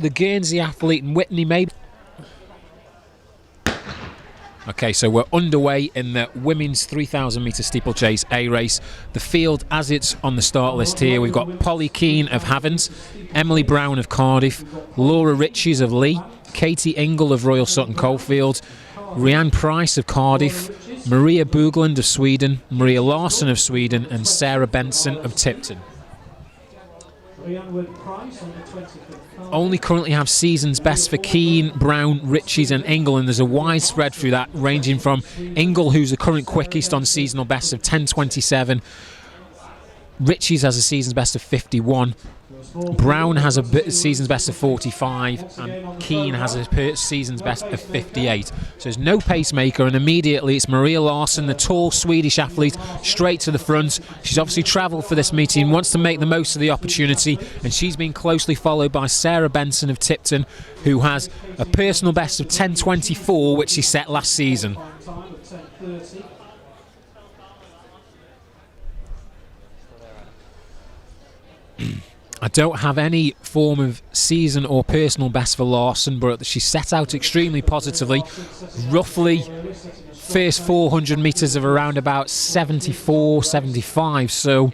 The Guernsey athlete and Whitney May. Okay, so we're underway in the women's 3,000 metre steeplechase A race. The field, as it's on the start list here, we've got Polly Keane of Havant, Emily Brown of Cardiff, Laura Riches of Lee, Katie Ingle of Royal Sutton Coldfield, Rhianne Price of Cardiff, Maria Boogland of Sweden, Maria Larsson of Sweden, and Sarah Benson of Tipton. Only currently have seasons best for Keane, Brown, Riches and Ingle, and there's a wide spread through that, ranging from Ingle, who's the current quickest on seasonal best of 10:27, Riches has a season's best of 51, Brown has a season's best of 45, and Keane has a season's best of 58. So there's no pacemaker, and immediately it's Maria Larsson, the tall Swedish athlete, straight to the front. She's obviously travelled for this meeting, wants to make the most of the opportunity, and she's been closely followed by Sarah Benson of Tipton, who has a personal best of 10:24, which she set last season. I don't have any form of season or personal best for Larsson, but she set out extremely positively. Roughly first 400 metres of around about 74, 75, so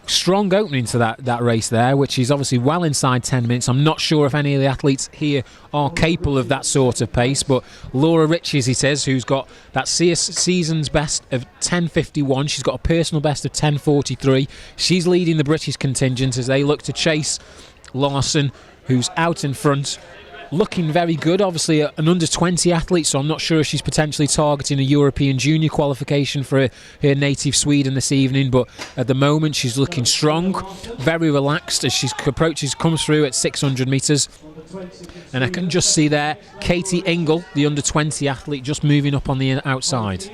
strong opening to that race there, which is obviously well inside 10 minutes. I'm not sure if any of the athletes here are capable of that sort of pace, but Laura Riches, it is, who's got that season's best of 10:51. She's got a personal best of 10:43. She's leading the British contingent as they look to chase Larsson, who's out in front, looking very good. Obviously an under-20 athlete, so I'm not sure if she's potentially targeting a European junior qualification for her native Sweden this evening, but at the moment she's looking strong, very relaxed as she comes through at 600 metres. And I can just see there Katie Ingle, the under-20 athlete, just moving up on the outside.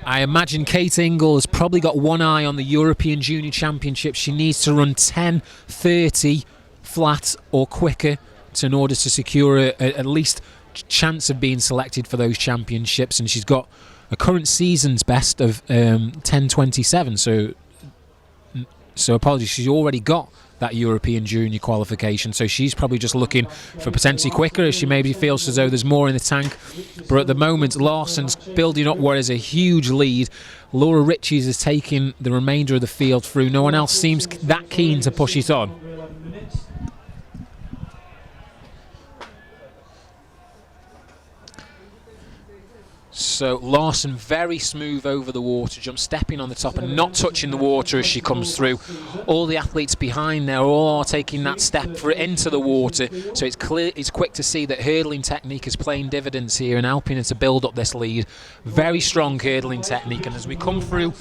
I imagine Kate Ingle has probably got one eye on the European Junior Championship. She needs to run 10:30 flat or quicker in order to secure at least chance of being selected for those championships. And she's got a current season's best of 10:27. So apologies, she's already got that European Junior qualification, so she's probably just looking for potentially quicker as she maybe feels as though there's more in the tank. But at the moment Larsson's building up what is a huge lead. Laura Riches is taking the remainder of the field through. No one else seems that keen to push it on. So Larsson very smooth over the water jump, stepping on the top and not touching the water as she comes through. All the athletes behind there all are taking that step into the water, so it's quick to see that hurdling technique is playing dividends here and helping her to build up this lead. Very strong hurdling technique, and as we come through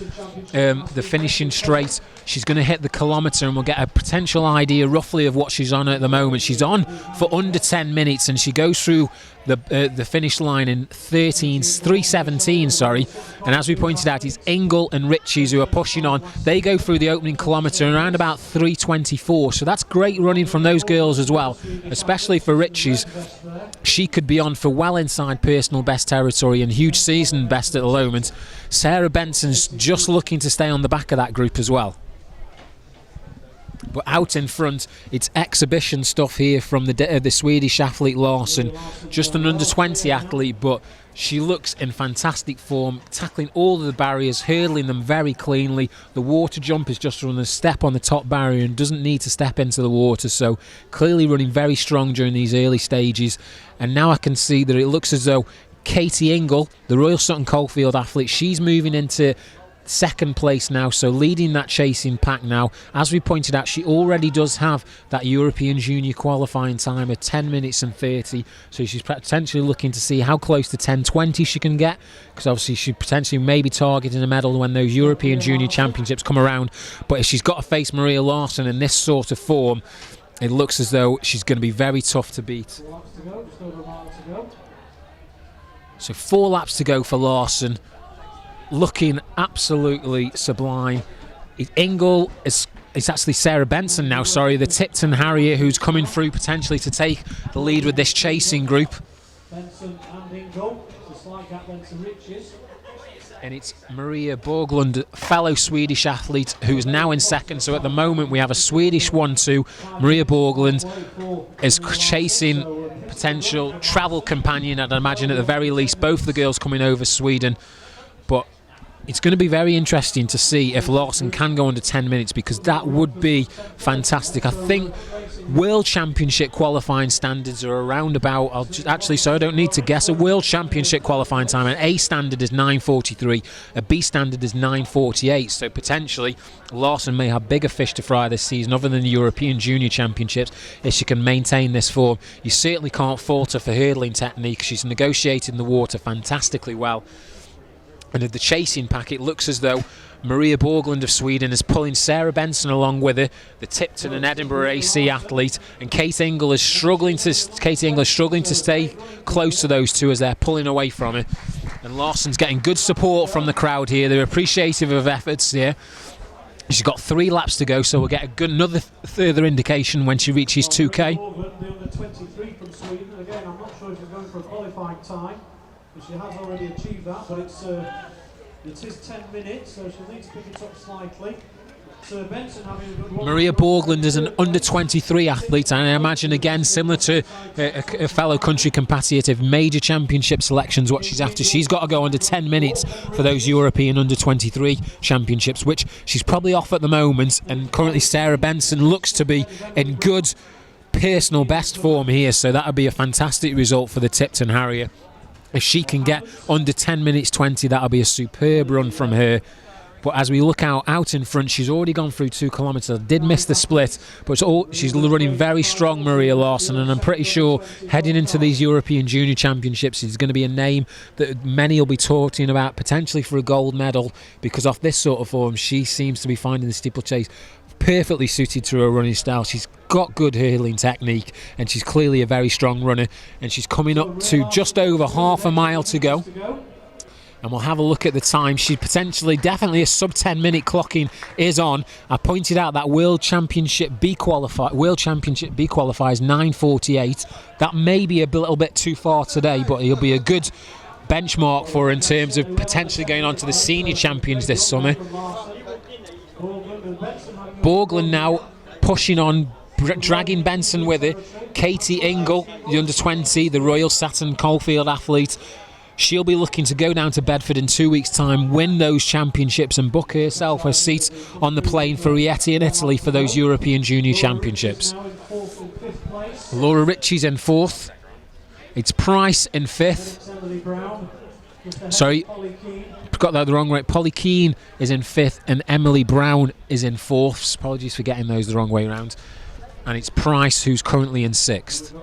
the finishing straight, she's going to hit the kilometre and we'll get a potential idea roughly of what she's on at the moment. She's on for under 10 minutes and she goes through the finish line in 3:17, sorry. And as we pointed out, it's Ingle and Riches who are pushing on. They go through the opening kilometre around about 3:24, so that's great running from those girls as well, especially for Riches. She could be on for well inside personal best territory and huge season best at the moment. Sarah Benson's just looking to stay on the back of that group as well. But out in front, it's exhibition stuff here from the Swedish athlete Larsson. Just an under-20 athlete, but she looks in fantastic form, tackling all of the barriers, hurdling them very cleanly. The water jump is just run a step on the top barrier and doesn't need to step into the water, so clearly running very strong during these early stages. And now I can see that it looks as though Katie Ingle, the Royal Sutton Coldfield athlete, she's moving into second place now, so leading that chasing pack now. As we pointed out, she already does have that European Junior qualifying time of 10 minutes and 30, so she's potentially looking to see how close to 10:20 she can get, because obviously she potentially may be targeting a medal when those European Junior Championships come around. But if she's got to face Maria Larsson in this sort of form, it looks as though she's going to be very tough to beat. So 4 laps to go for Larsson, looking absolutely sublime. Ingle is actually Sarah Benson now, sorry, the Tipton Harrier, who's coming through potentially to take the lead with this chasing group. Benson and Ingle, just like that Benson Riches. and it's Maria Borglund, fellow Swedish athlete, who's now in second. So at the moment we have a Swedish 1-2. Maria Borglund is chasing potential travel companion, I'd imagine at the very least, both the girls coming over Sweden. But it's going to be very interesting to see if Larsson can go under 10 minutes, because that would be fantastic. I think World Championship qualifying standards are around about, so I don't need to guess, a World Championship qualifying time, an A standard is 9:43, a B standard is 9:48, so potentially Larsson may have bigger fish to fry this season other than the European Junior Championships if she can maintain this form. You certainly can't fault her for hurdling technique. She's negotiating the water fantastically well. And of the chasing pack, it looks as though Maria Borglund of Sweden is pulling Sarah Benson along with her, the Tipton and Edinburgh AC athlete, and Kate Ingle is struggling to stay close to those two as they're pulling away from her. And Larsson's getting good support from the crowd here. They're appreciative of efforts here. She's got 3 laps to go, so we'll get another further indication when she reaches 2K. The under 23 from Sweden. Again, I'm not sure if she's going for a qualifying time. She has already achieved that, but it is 10 minutes, so she'll need to pick it up slightly. So Benson having a good one. Maria Borglund is an under 23 athlete, and I imagine again similar to a fellow country competitive major championship selections, what she's after. She's got to go under 10 minutes for those European under 23 championships, which she's probably off at the moment, and currently Sarah Benson looks to be in good personal best form here, so that would be a fantastic result for the Tipton Harrier. If she can get under 10 minutes 20, that'll be a superb run from her. But as we look out in front, she's already gone through 2 kilometres. Did miss the split, but she's running very strong, Maria Larsson, and I'm pretty sure heading into these European Junior Championships, she's going to be a name that many will be talking about, potentially for a gold medal, because off this sort of form, she seems to be finding the steeplechase perfectly suited to her running style. She's got good hurdling technique, and she's clearly a very strong runner, and she's coming up to just over half a mile to go. And we'll have a look at the time. She definitely a sub 10 minute clocking is on. I pointed out that World Championship B qualifies 9:48. That may be a little bit too far today, but it'll be a good benchmark for her in terms of potentially going on to the senior champions this summer. Borglund now pushing on, dragging Benson with her. Katie Ingle, the under 20, the Royal Saturn Coalfield athlete. She'll be looking to go down to Bedford in 2 weeks' time, win those championships, and book herself a seat on the plane for Rieti in Italy for those European Junior Championships. Laura Ritchie's in 4th. It's Price in 5th. Sorry, got that the wrong way. Polly Keane is in 5th and Emily Brown is in 4th. Apologies for getting those the wrong way around. And it's Price who's currently in 6th.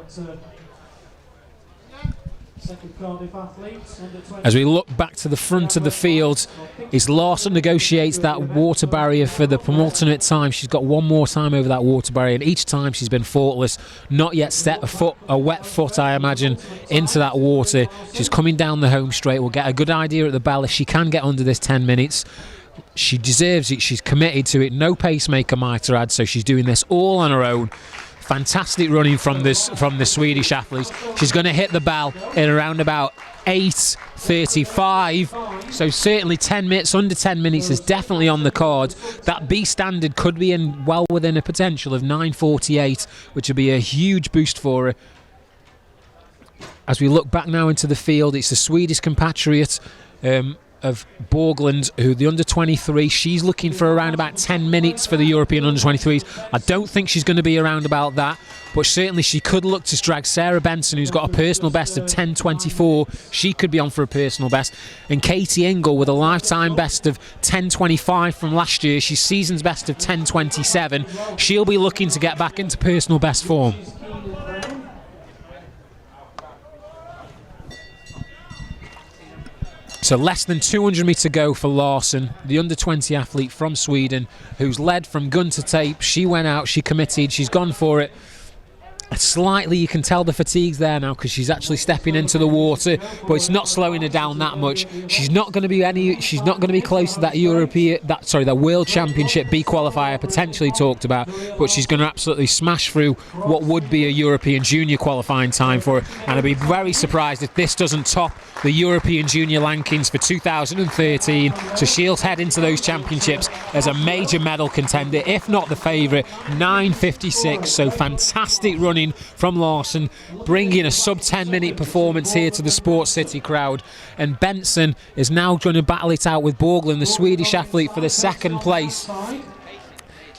As we look back to the front of the field, as Larsson negotiates that water barrier for the penultimate time. She's got one more time over that water barrier, and each time she's been faultless. Not yet set a wet foot, I imagine, into that water. She's coming down the home straight. We'll get a good idea at the bell if she can get under this 10 minutes. She deserves it. She's committed to it. No pacemaker, might I add, so she's doing this all on her own. Fantastic running from the Swedish athlete. She's going to hit the bell in around about 8:35. So certainly 10 minutes, under 10 minutes is definitely on the card. That B standard could be well within a potential of 9:48, which would be a huge boost for her. As we look back now into the field, it's the Swedish compatriot of Borglund, who the under 23, she's looking for around about 10 minutes for the European under 23s. I don't think she's going to be around about that, but certainly she could look to drag Sarah Benson, who's got a personal best of 10:24. She could be on for a personal best. And Katie Ingle with a lifetime best of 10:25 from last year. She's season's best of 10:27. She'll be looking to get back into personal best form. So less than 200 metres to go for Larsson, the under-20 athlete from Sweden, who's led from gun to tape. She went out, she committed, she's gone for it. Slightly, you can tell the fatigue's there now because she's actually stepping into the water, but it's not slowing her down that much. She's not going to be close to that World Championship B qualifier potentially talked about, but she's going to absolutely smash through what would be a European Junior qualifying time for her. And I'd be very surprised if this doesn't top the European Junior rankings for 2013. So she'll head into those championships as a major medal contender, if not the favourite. 9:56, so fantastic running from Lawson, bringing a sub 10 minute performance here to the Sports City crowd. And Benson is now going to battle it out with Borglund, the Swedish athlete, for the second place.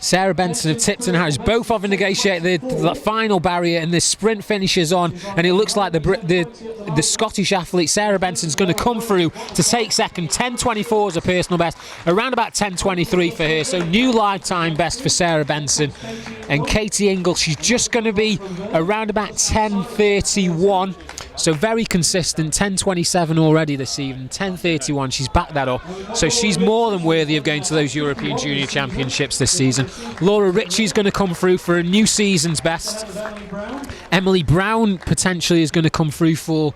Sarah Benson of Tipton Harris both have negotiated the final barrier, and the sprint finishes on, and it looks like the Scottish athlete Sarah Benson's going to come through to take second. 10:24 is a personal best, around about 10:23 for her, so new lifetime best for Sarah Benson. And Katie Ingle, she's just going to be around about 10:31, so very consistent. 10:27 already this evening, 10:31, she's backed that up, so she's more than worthy of going to those European Junior Championships this season. Laura Ritchie's going to come through for a new season's best. Emily Brown potentially is going to come through for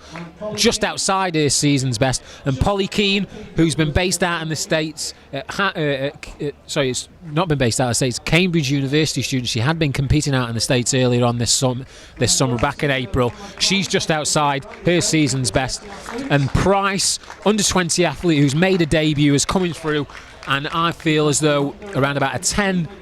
just outside her season's best. And Polly Keane, who's been based out in the States, it's not been based out of the States, Cambridge University student. She had been competing out in the States earlier on this summer, back in April. She's just outside her season's best. And Price, under 20 athlete who's made a debut, is coming through. And I feel as though around about a 10